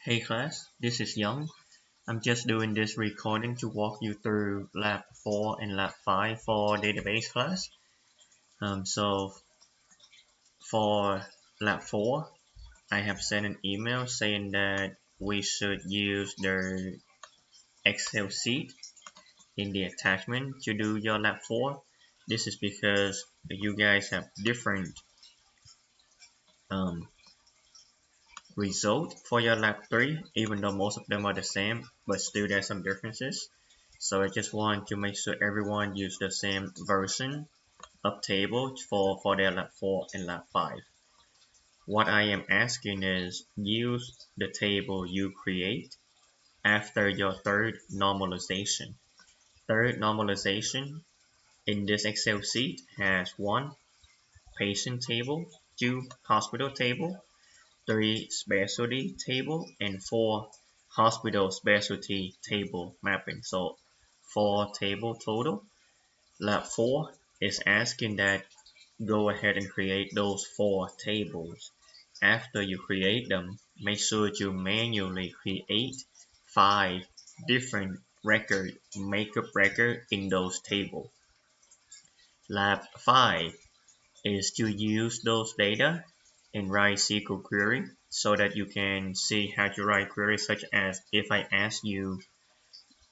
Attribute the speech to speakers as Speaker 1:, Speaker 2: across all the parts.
Speaker 1: Hey class, this is Young. I'm just doing this recording to walk you through Lab 4 and Lab 5 for database class. So for Lab 4, I have sent an email saying that we should use the Excel sheet in the attachment to do your Lab 4. This is because you guys have different um, result for your Lab 3, even though most of them are the same, but still there's some differences. So I just want to make sure everyone use the same version of table for their lab 4 and lab 5. What I am asking is use the table you create after your third normalization. Third normalization in this Excel sheet has 1. Patient table, 2. Hospital table, 3. Specialty table, and 4. Hospital specialty table mapping. So 4 table total. Lab 4 is asking that go ahead and create those 4 tables. After you create them, make sure you manually create 5 different makeup record in those tables. Lab 5 is to use those data and write SQL query so that you can see how to write queries such as if I ask you,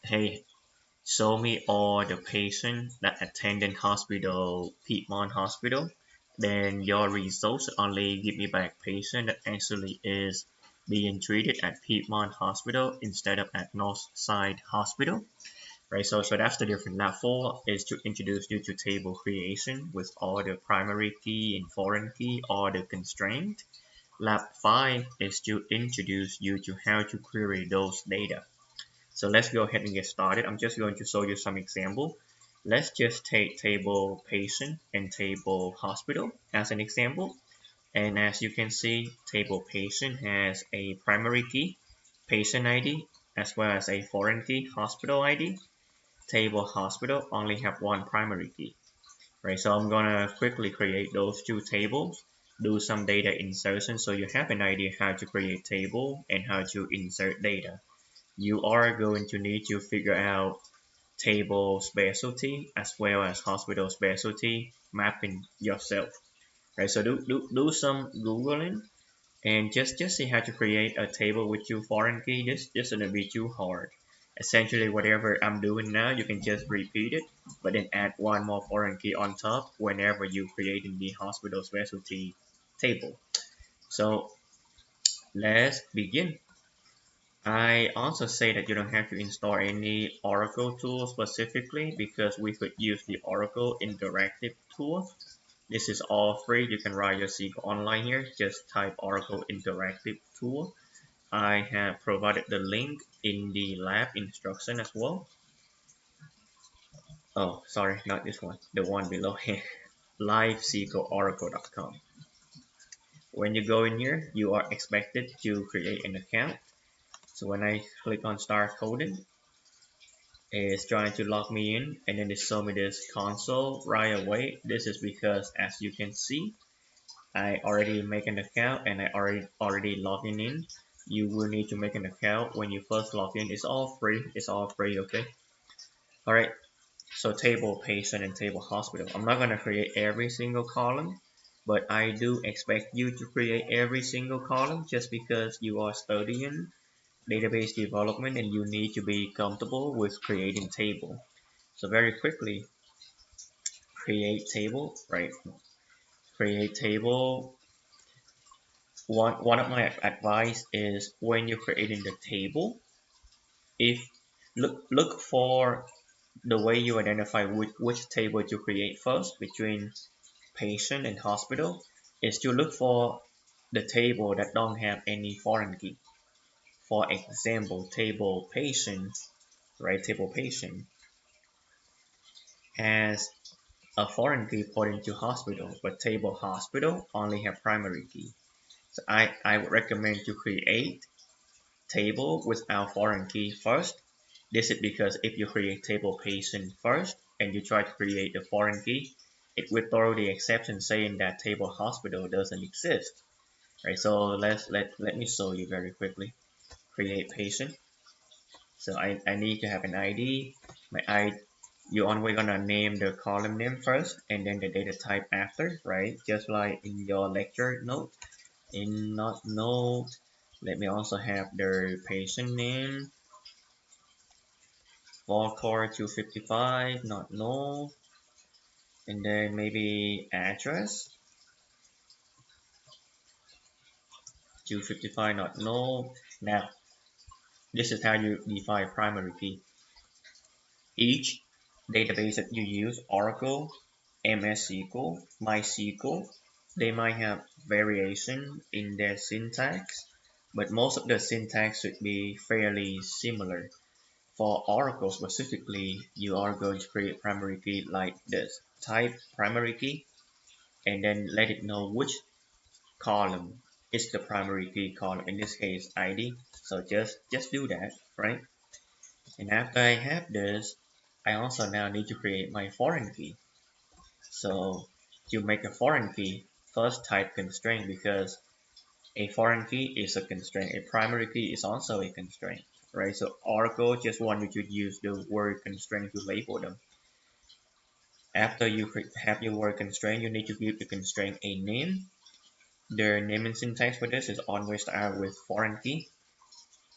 Speaker 1: hey, show me all the patients that attended hospital, Piedmont Hospital. Then your results only give me back patient that actually is being treated at Piedmont Hospital instead of at Northside Hospital. Right, so that's the difference. Lab 4 is to introduce you to table creation with all the primary key and foreign key, all the constraint. Lab 5 is to introduce you to how to query those data. So let's go ahead and get started. I'm just going to show you some example. Let's just take table patient and table hospital as an example. And as you can see, table patient has a primary key, patient ID, as well as a foreign key, hospital ID. Table hospital only have one primary key. Right, so I'm gonna quickly create those two tables, do some data insertion so you have an idea how to create table and how to insert data. You are going to need to figure out table specialty as well as hospital specialty mapping yourself. Right, so do some Googling and just see how to create a table with two foreign key. This shouldn't be too hard. Essentially, whatever I'm doing now, you can just repeat it, but then add one more foreign key on top whenever you create in the hospital specialty table. So let's begin. I also say that you don't have to install any Oracle tool specifically because we could use the Oracle Interactive tool. This is all free. You can write your SQL online here. Just type Oracle Interactive tool. I have provided the link in the lab instruction as well. Oh, sorry, not this one. The one below here. livesqloracle.com. When you go in here, you are expected to create an account. So when I click on start coding, it's trying to log me in and then it show me this console right away. This is because as you can see, I already make an account and I already logging in. You will need to make an account when you first log in. It's all free. It's all free, okay? Alright, so table patient and table hospital. I'm not gonna create every single column, but I do expect you to create every single column just because you are studying database development and you need to be comfortable with creating table. So very quickly, create table, right? Create table. One of my advice is when you're creating the table, if look for the way you identify which table to create first between patient and hospital is to look for the table that don't have any foreign key. For example, table patient, right? Table patient has a foreign key pointing to hospital, but table hospital only have primary key. So I would recommend to create table without foreign key first. This is because if you create table patient first and you try to create the foreign key, it will throw the exception saying that table hospital doesn't exist. Right, so let me show you very quickly. create patient. So I need to have an ID. My ID, you always gonna name the column name first and then the data type after, right? Just like in your lecture note. In note, let me also have the patient name. Core 255, not null. And then maybe address 255, not null. Now, this is how you define primary key. Each database that you use, Oracle, MS SQL, MySQL, they might have variation in their syntax, but most of the syntax should be fairly similar. For Oracle specifically, you are going to create primary key like this. Type primary key and then let it know which column is the primary key column, in this case ID. So just do that, right? And after I have this, I also now need to create my foreign key. So to make a foreign key, first type constraint, because a foreign key is a constraint. A primary key is also a constraint, right? So Oracle just want you to use the word constraint to label them. After you have your word constraint, you need to give the constraint a name. The naming syntax for this is always start with foreign key.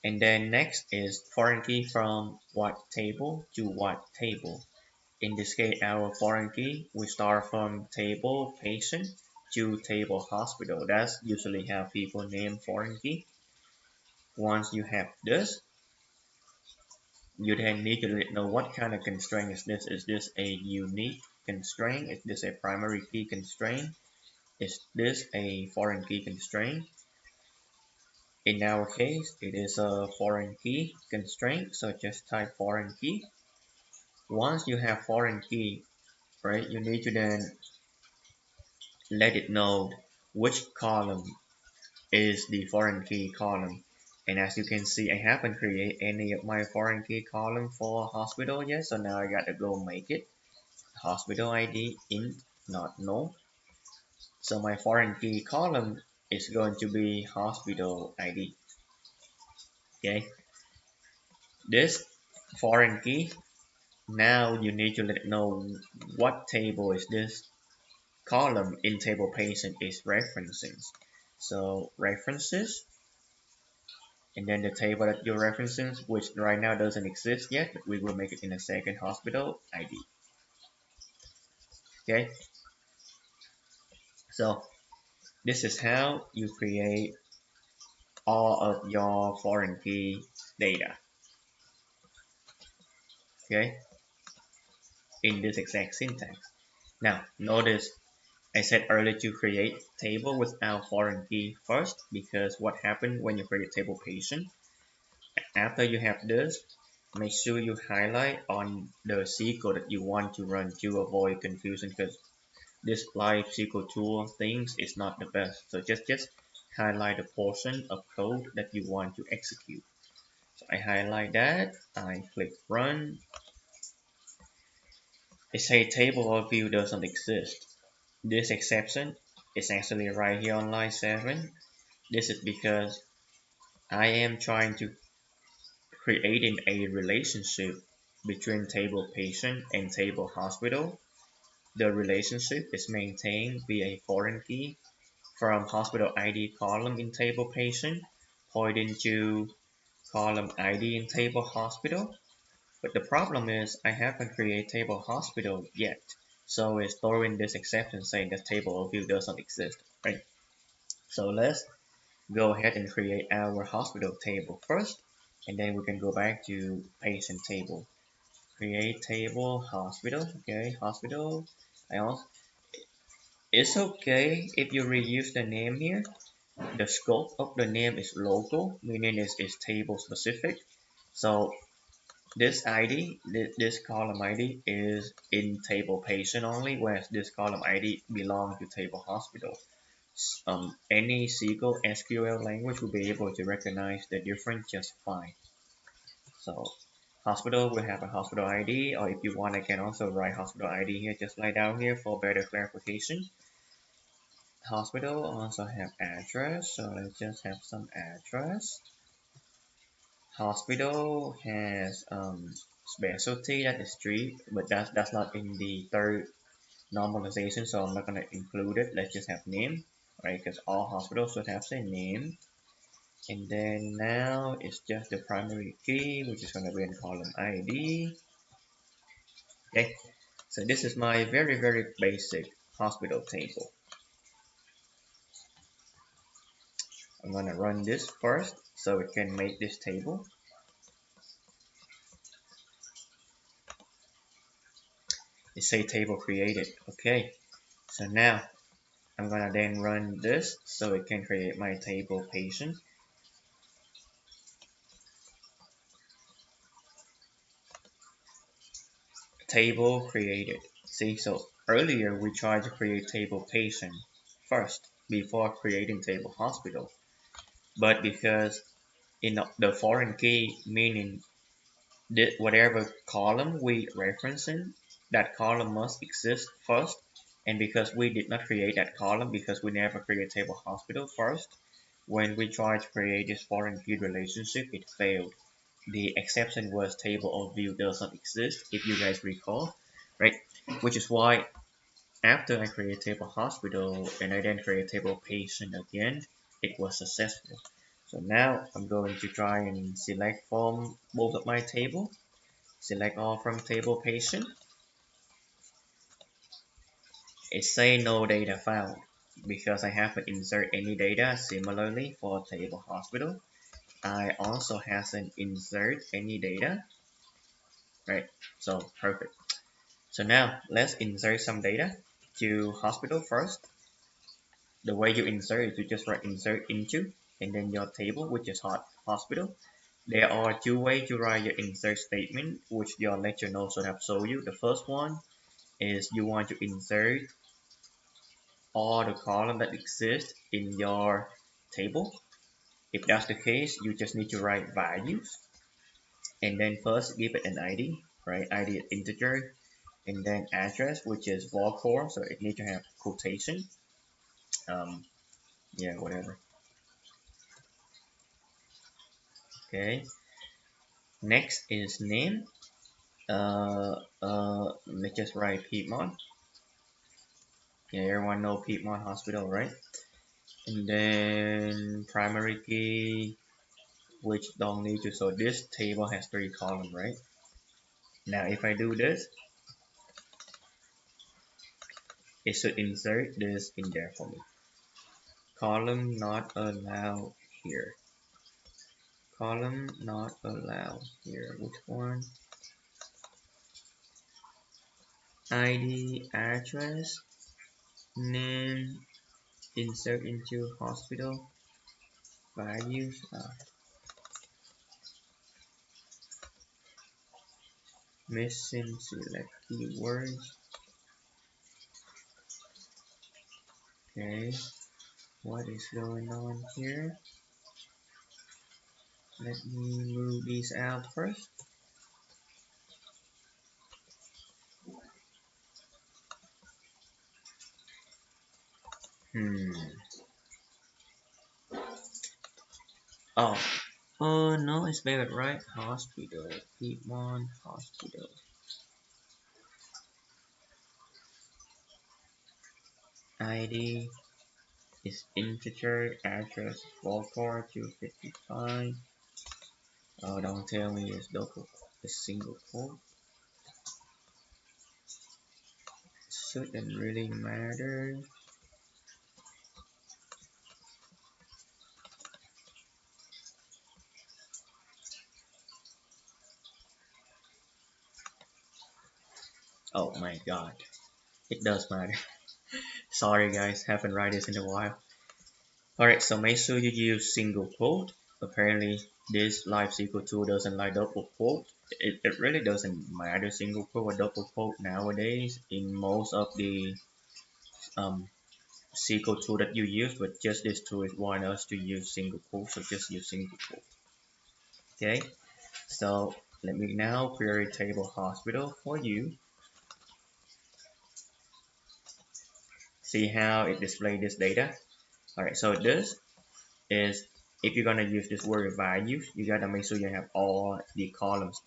Speaker 1: And then next is foreign key from what table to what table. In this case, our foreign key, we start from table patient to table hospital. That's usually how people name foreign key. Once you have this, you then need to know what kind of constraint is this. Is this a unique constraint? Is this a primary key constraint? Is this a foreign key constraint? In our case, it is a foreign key constraint, so just type foreign key. Once you have foreign key, right, you need to then let it know which column is the foreign key column. And as you can see, I haven't created any of my foreign key column for hospital yet, so now I gotta go make it. Hospital ID int not null. So my foreign key column is going to be hospital ID. Okay, this foreign key, now you need to let it know what table is this column in table patient is referencing. So references, and then the table that you're referencing, which right now doesn't exist yet, but we will make it in a second, hospital ID. Okay, so this is how you create all of your foreign key data. Okay, in this exact syntax. Now notice I said earlier to create table without foreign key first, because what happened when you create table patient, after you have this, make sure you highlight on the SQL that you want to run to avoid confusion, because this live SQL tool things is not the best. So just highlight the portion of code that you want to execute. So I highlight that, I click run. It says table or view doesn't exist. This exception is actually right here on line 7. This is because I am trying to creating a relationship between table patient and table hospital. The relationship is maintained via a foreign key from hospital ID column in table patient pointing to column ID in table hospital. But the problem is I haven't created table hospital yet. So it's throwing this exception saying that table view doesn't exist, right? So let's go ahead and create our hospital table first, and then we can go back to patient table. Create table hospital. Okay, hospital. I also, it's okay if you reuse the name here. The scope of the name is local, meaning it's table specific. So this ID, this column ID is in table patient only, whereas this column ID belongs to table hospital. Any SQL language will be able to recognize the difference just fine. So hospital will have a hospital ID, or if you want, I can also write hospital ID here, just like down here for better clarification. Hospital also have address, so let's just have some address. Hospital has specialty, that is 3, but that's not in the third normalization, so I'm not gonna include it. Let's just have name, right? Because all hospitals should have the name. And then now it's just the primary key, which is gonna be in column ID. Okay, so this is my very basic hospital table. I'm gonna run this first so it can make this table. It say table created. Okay, so now I'm gonna then run this so it can create my table patient. Table created. See, so earlier we tried to create table patient first before creating table hospital, but because in the foreign key, meaning whatever column we referencing, that column must exist first. And because we did not create that column, because we never create table hospital first, when we tried to create this foreign key relationship, it failed. The exception was table of view does not exist, if you guys recall, right? Which is why after I create table hospital and I then create table patient again, it was successful. So now I'm going to try and select from both of my table. Select all from table patient. It say no data found because I haven't insert any data. Similarly for table hospital, I also hasn't insert any data. Right, so perfect. So now let's insert some data to hospital first. The way you insert is you just write insert into and then your table, which is hospital. There are 2 ways to write your insert statement, which your lecture notes should have shown you. The first one is you want to insert all the columns that exist in your table. If that's the case, you just need to write values and then first give it an ID, right? ID is integer, and then address, which is Volcore, so it needs to have quotation. Yeah, whatever. Okay. Next is name. Let's just write Piedmont. Yeah, everyone know Piedmont Hospital, right? And then primary key, which don't need to. So this table has 3 columns, right? Now if I do this, it should insert this in there for me. Column not allowed here. Column not allowed here. Which one? ID, address, name, insert into hospital, values, missing select keywords. Okay, what is going on here? Let me move these out first. Oh, oh no, it's spelled right. Hospital, Piedmont Hospital. ID is integer, address 44255. Oh, don't tell me it's a single quote. Shouldn't really matter. Oh my god, it does matter. Sorry guys, haven't write this in a while. Alright, so make sure you use single quote. Apparently this live SQL tool doesn't like double quote. It really doesn't matter single quote or double quote nowadays in most of the um, SQL tool that you use, but just this tool is want us to use single quote, so just use single quote. Okay, so let me now query table hospital for you. See how it displays this data. Alright, so this is if you're gonna use this word values, you gotta make sure you have all the columns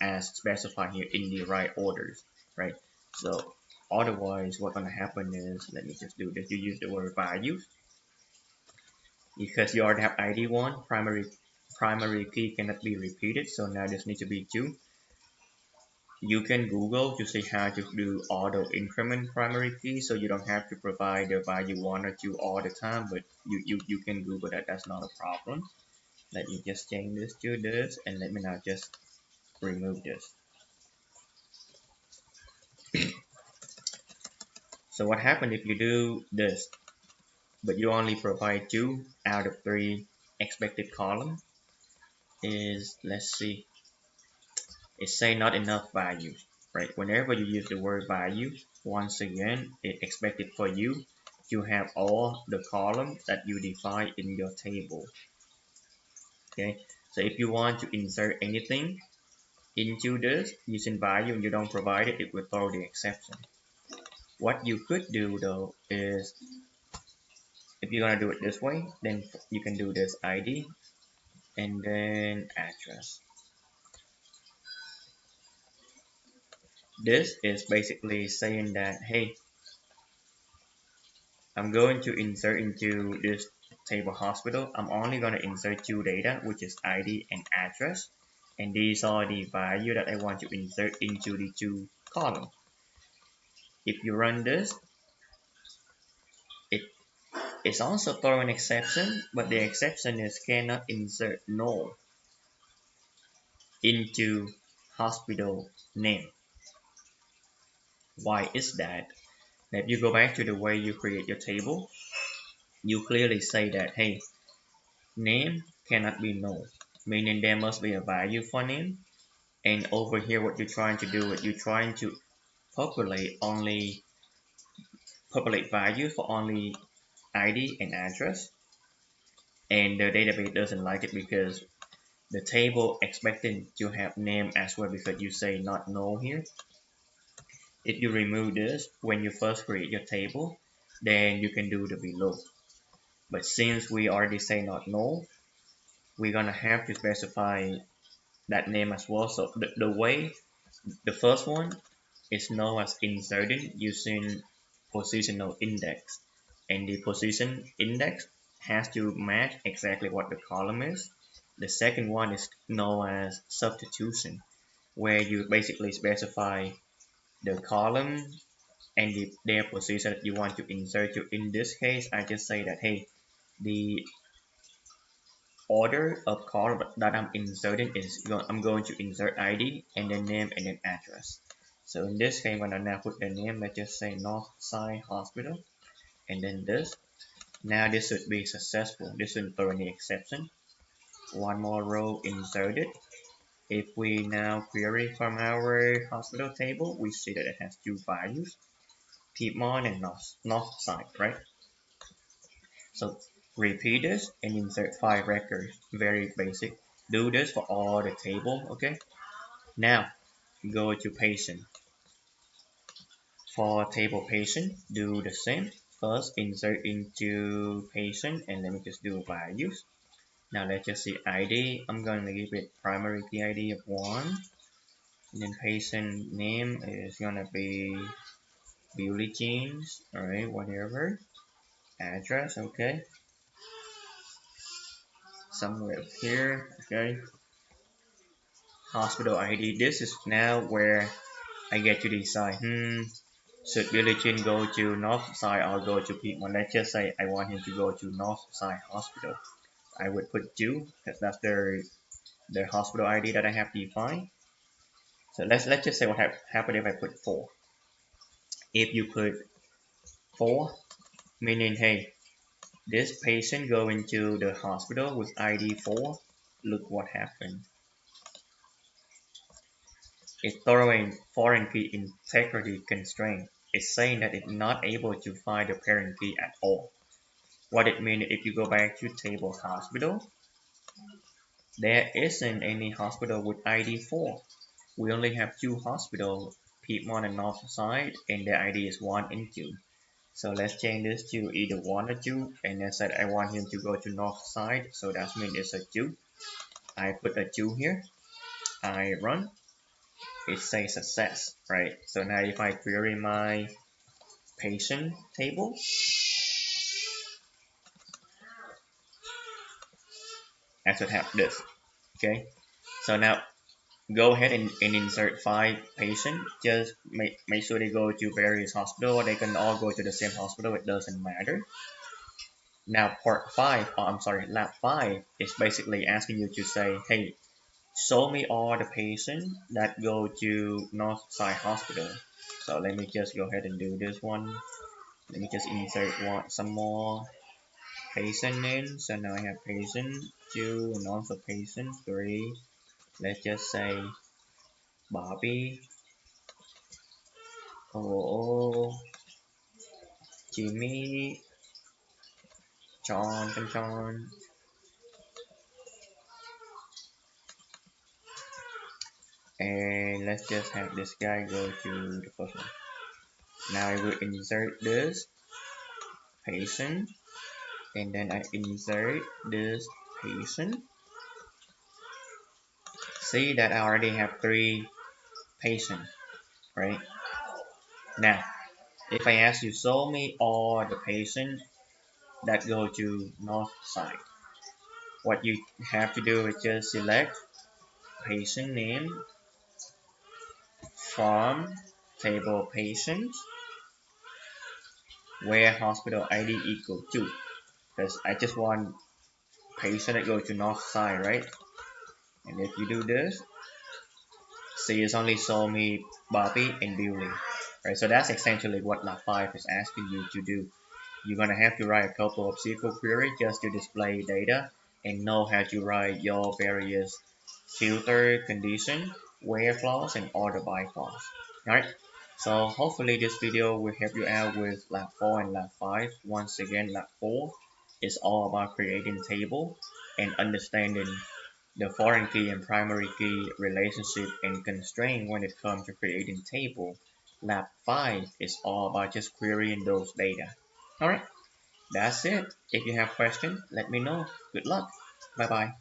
Speaker 1: as specified here in the right orders, right? So otherwise, what's gonna happen is, let me just do this. You use the word values because you already have ID one. Primary key cannot be repeated, so now this needs to be two. You can Google to see how to do auto increment primary key, so you don't have to provide the value 1 or 2 all the time, but you can Google that, that's not a problem. Let me just change this to this, and let me now just remove this. So what happens if you do this, but you only provide 2 out of 3 expected column is, let's see, it's say not enough values, right? Whenever you use the word value, once again, it expected for you to have all the columns that you define in your table. Okay, so if you want to insert anything into this using value and you don't provide it, it will throw the exception. What you could do though is, if you're gonna do it this way, then you can do this ID and then address. This is basically saying that, hey, I'm going to insert into this table hospital. I'm only going to insert 2 data, which is ID and address. And these are the value that I want to insert into the 2 column. If you run this, it's also throw an exception, but the exception is cannot insert null into hospital name. Why is that? If you go back to the way you create your table, you clearly say that, hey, name cannot be null, meaning there must be a value for name. And over here, what you're trying to do is you're trying to populate values for only ID and address. And the database doesn't like it because the table expecting to have name as well, because you say not null here. If you remove this when you first create your table, then you can do the below. But since we already say not null, we're gonna have to specify that name as well. So the way, the first one is known as inserting using positional index, and the position index has to match exactly what the column is. The second one is known as substitution, where you basically specify the column and their position that you want to insert to. In this case, I just say that, hey, the order of column that I'm inserting is I'm going to insert ID and then name and then address. So in this case, when I now put the name, let's just say Northside Hospital, and then this. Now this should be successful. This shouldn't throw any exception. One more row inserted. If we now query from our hospital table, we see that it has 2 values, Piedmont and Northside, right? So repeat this and insert 5 records. Very basic. Do this for all the table, okay? Now go to patient. For table patient, do the same. First insert into patient and let me just do values. Now let's just see ID. I'm going to give it primary key ID of 1. And then patient name is gonna be Billie Jeans. Alright, whatever. Address, okay. Somewhere up here, okay. Hospital ID. This is now where I get to decide, should Billie Jean go to Northside or go to Piedmont? Let's just say I want him to go to Northside Hospital. I would put 2 because that's their hospital ID that I have defined. So let's just say what happen if I put 4. If you put 4, meaning, hey, this patient going to the hospital with ID 4, look what happened. It's throwing foreign key integrity constraint. It's saying that it's not able to find the parent key at all. What it means, if you go back to table hospital, there isn't any hospital with ID 4. We only have 2 hospitals, Piedmont and Northside, and their ID is 1 and 2. So let's change this to either 1 or 2, and I said I want him to go to north side, so that means it's a 2. I put a 2 here, I run, it says success, right? So now if I query my patient table, I should have this, okay? So now go ahead and insert 5 patients. Just make sure they go to various hospitals. They can all go to the same hospital. It doesn't matter. Now lab 5 is basically asking you to say, hey, show me all the patients that go to Northside Hospital. So let me just go ahead and do this one. Let me just insert some more patient names. So now I have patient 2 and also patient 3. Let's just say Bobby, oh, Jimmy, John, and let's just have this guy go to the first one. Now I will insert this patient, and then I insert this patient. See that I already have 3 patients, right? Now, if I ask you show me all the patients that go to north side, what you have to do is just select patient name from table patients where hospital ID equal to, because I just want patient that go to north side, right? And if you do this, see it's only show me Bobby and Billy, right? So that's essentially what lab 5 is asking you to do. You're gonna have to write a couple of SQL queries just to display data and know how to write your various filter condition, where clause, and order by clause. Alright, so hopefully this video will help you out with lab 4 and lab 5. Once again, lab 4 is all about creating table and understanding the foreign key and primary key relationship and constraint when it comes to creating table. Lab 5 is all about just querying those data. Alright, that's it. If you have questions, let me know. Good luck. Bye bye.